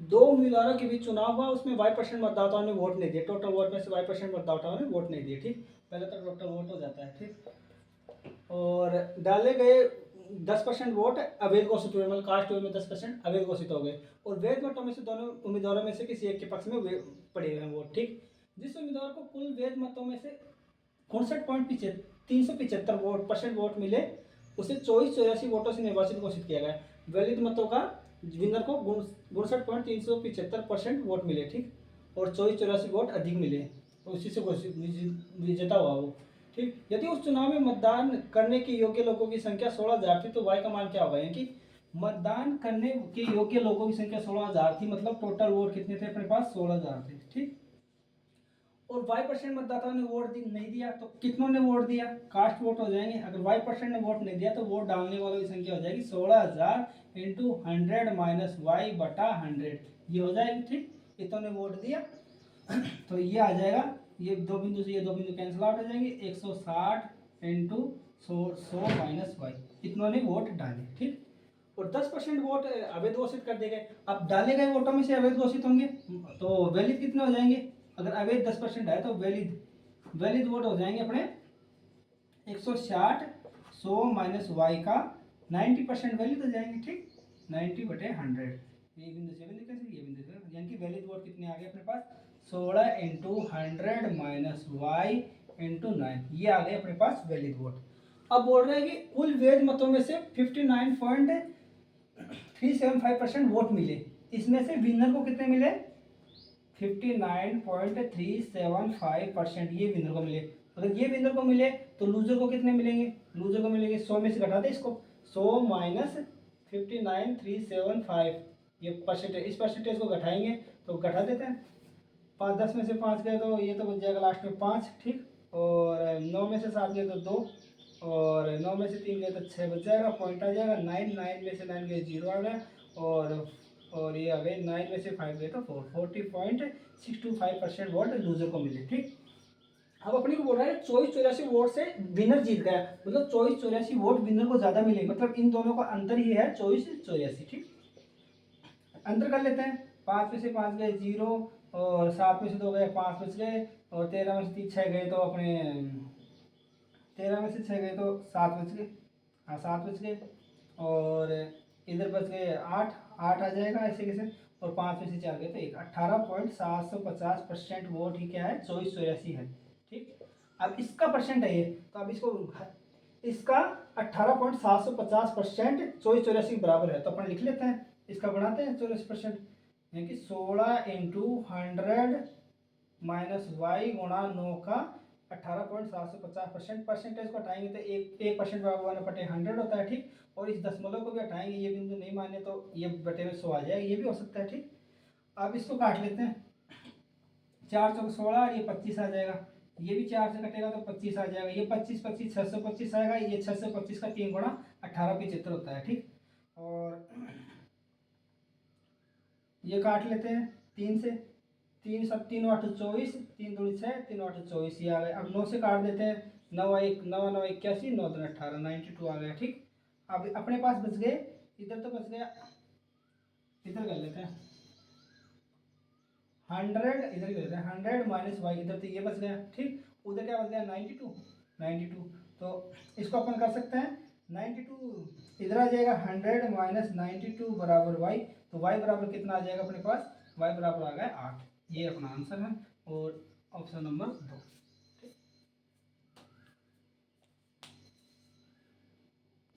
दो उम्मीदवारों के बीच चुनाव हुआ, उसमें y% मतदाताओं ने वोट नहीं दिए, टोटल वोट में से y% मतदाताओं ने वोट नहीं दिए। ठीक, पहले तो टोटल वोट हो जाता है। ठीक, और डाले गए 10% वोट अवैध घोषित हुए, मतलब कास्ट हुए में 10% अवैध घोषित हो गए, और वैध मतों में से दोनों उम्मीदवारों में से किसी एक के पक्ष में पड़े हुए हैं वोट। ठीक, जिस उम्मीदवार को कुल वैध मतों में से 375 वोट मिले, उसे 2484 वोटों से निर्वाचित घोषित किया गया। वैलिड मतों का विनर को 62.375% वोट मिले। ठीक, और 2484 वोट अधिक मिले, तो उसी से घोषित विजेता हुआ वो। ठीक, यदि उस चुनाव में मतदान करने के योग्य लोगों की संख्या 16,000 थी, तो वाई का मान क्या होगा, यानी कि मतदान करने के योग्य लोगों की संख्या 16,000 थी, मतलब टोटल वोट कितने थे अपने पास, 16,000 थे। ठीक, और y% मतदाताओं ने वोट नहीं दिया, तो कितनों ने वोट दिया, कास्ट वोट हो जाएंगे। अगर y% ने वोट नहीं दिया तो वोट डालने वालों की संख्या हो जाएगी 16,000 इंटू 100 माइनस वाई बटा 100, ये हो जाएगी। ठीक, इतनों ने वोट दिया तो ये आ जाएगा, ये दो बिंदु से ये दो बिंदु कैंसिल आउट हो जाएंगे, 160 इंटू 100 माइनस वाई, इतनों ने वोट डाले। ठीक, और 10% वोट अवैध घोषित कर दिए गए। अब डाले गए वोटों में से अवैध घोषित होंगे तो वैलिड कितने हो जाएंगे, अगर अवैध 10% है तो वैलिड वोट हो जाएंगे अपने 160 100 माइनस वाई का 90% वैलिड हो जाएंगे। ठीक, 90/100, ये बिंदु से बिंदु कैसे, ये बिंदु से, यानी कि वैलिड वोट कितने आ गए अपने पास, 16 इंटू 100 माइनस वाई इंटू 9, ये आ गए अपने पास वैलिड वोट। अब बोल रहे हैं कि कुल वैध मतों में से 59.375% वोट मिले, इसमें से विनर को कितने मिले, 59.375%, ये विनर को मिले। अगर ये विनर को मिले तो लूजर को कितने मिलेंगे, लूजर को मिलेंगे 100 में से घटा दे इसको, 100 माइनस 59,375, ये परसेंटेज, इस परसेंटेज को घटाएंगे तो घटा देते हैं, 5 10 में से 5 गए तो ये तो बच जाएगा लास्ट में 5। ठीक, और 9 में से 7 गए तो 2, और 9 में से 3 गए तो 6 बच जाएगा, पॉइंट आ जाएगा 9, 9 में से 9 गए 0 आ गया, और ये आ गए 9 में से 5 गए तो 4, 40.625% वोट लूजर को मिले। ठीक, अब अपने को बोल रहा है 2484 वोट से विनर जीत गया, मतलब 2484 वोट विनर को ज्यादा मिले, मतलब इन दोनों का अंतर ही है 2484। ठीक, अंतर कर लेते हैं, 5 में से 5 गए 0, और 7 में से 2 गए 5 बच गए, और 13 में से 6 गए तो अपने 13 में से 6 गए तो 7 बच गए, हाँ 7 बच गए, और इधर बच गए 8 8 आ जाएगा ऐसे कैसे, और 5 में से 4 गए तो 1, 18.750% वोट ही क्या है, 2484 है। ठीक, अब इसका परसेंट है ये, तो अब इसका 18.750% 2484 के बराबर है, तो अपन लिख लेते हैं, इसका बढ़ाते हैं 84%, यानी कि 16 इंटू 100 माइनस वाई गुणा 9 का 18.750%, परसेंटेज को हटाएंगे तो 1% बराबर 1/100 होता है। ठीक, और इस दशमलव को भी हटाएंगे, ये बिंदु नहीं माने तो ये बटे में 100 आ जाएगा, ये भी हो सकता है। ठीक, अब इसको काट लेते हैं, 4 चौक 16, ये 25 आ जाएगा, ये भी 4 से कटेगा तो 25 आ जाएगा, ये 25 25 625 आएगा, ये 625 का 3 गुणा 1875 होता है। ठीक, और ये काट लेते हैं 3 से, 3 7 3 8 24, 3 2 6 3 8 24, ये आ गए। अब 9 से काट देते हैं, 9 1 9 9 81, 9 3 18, 92 आ गया। ठीक, अब अपने पास बच गए, इधर तो बच गया, इधर कर लेते हैं 100, इधर कर लेते हैं 100 माइनस वाई, इधर तो ये बच गया। ठीक, उधर क्या बच गया 92, तो इसको अपन कर सकते हैं 92, इधर आ जाएगा 100 माइनस 92 बराबर वाई, तो वाई बराबर कितना आ जाएगा अपने पास, वाई बराबर आ गया 8, ये अपना आंसर है, और ऑप्शन नंबर 2।